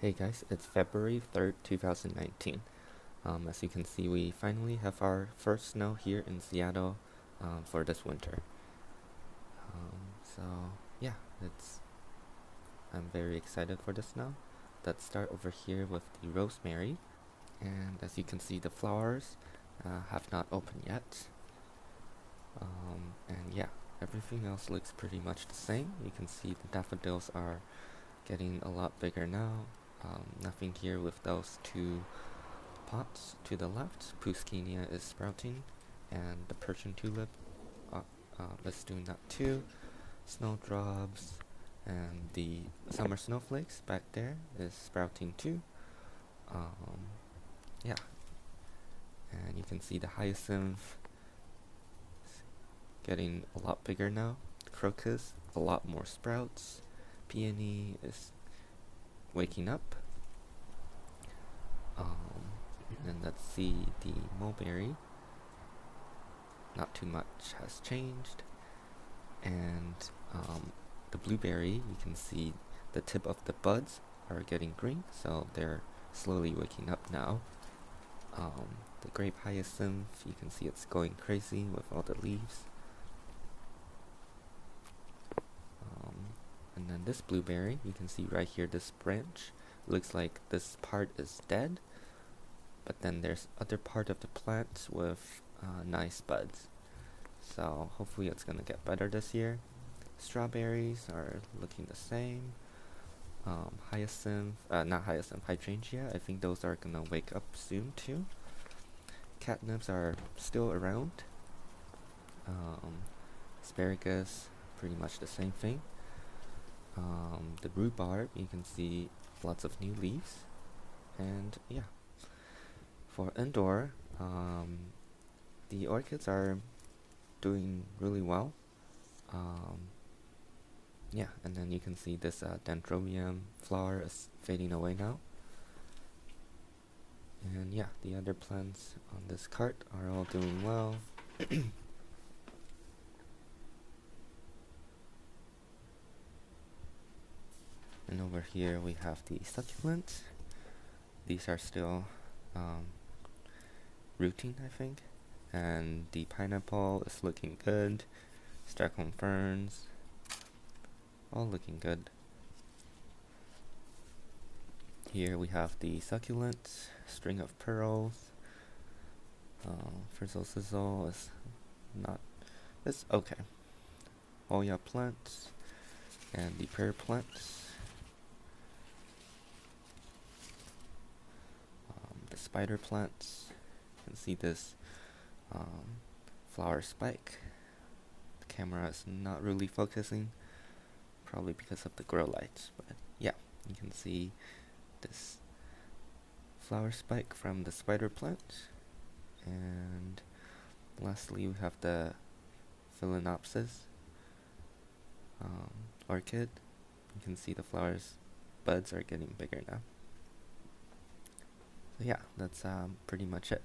Hey guys, it's February 3rd, 2019. As you can see, we finally have our first snow here in Seattle for this winter. So yeah, I'm very excited for the snow. Let's start over here with the rosemary. And as you can see, the flowers have not opened yet. And yeah, everything else looks pretty much the same. You can see the daffodils are getting a lot bigger now. Nothing here with those two pots to the left. Puskinia is sprouting, and the Persian tulip is doing that too. Snowdrops and the summer snowflakes back there is sprouting too. Yeah, and you can see the hyacinth getting a lot bigger now. Crocus, a lot more sprouts. Peony is waking up. And let's see the mulberry. Not too much has changed. And the blueberry, you can see the tip of the buds are getting green, so they're slowly waking up now. The grape hyacinth, you can see it's going crazy with all the leaves. And then this blueberry, you can see right here, this branch, looks like this part is dead, but then there's other part of the plant with nice buds. So hopefully it's gonna get better this year. Strawberries are looking the same. Not hyacinth, hydrangea, I think those are gonna wake up soon too. Catnips are still around. Asparagus, pretty much the same thing. The rhubarb, you can see lots of new leaves. And yeah, for indoor, the orchids are doing really well. Yeah, and then you can see this dendrobium flower is fading away now. And yeah, the other plants on this cart are all doing well. And over here we have the succulents. These are still rooting, I think. And the pineapple is looking good. Stockholm ferns, all looking good. Here we have the succulents, string of pearls. Frizzle sizzle is not, it's okay. Hoya plants and the prayer plants. The spider plants. You can see this flower spike. The camera is not really focusing, probably because of the grow lights, but yeah, you can see this flower spike from the spider plant. And lastly we have the Phalaenopsis orchid. You can see the flowers buds are getting bigger now. So yeah, that's pretty much it.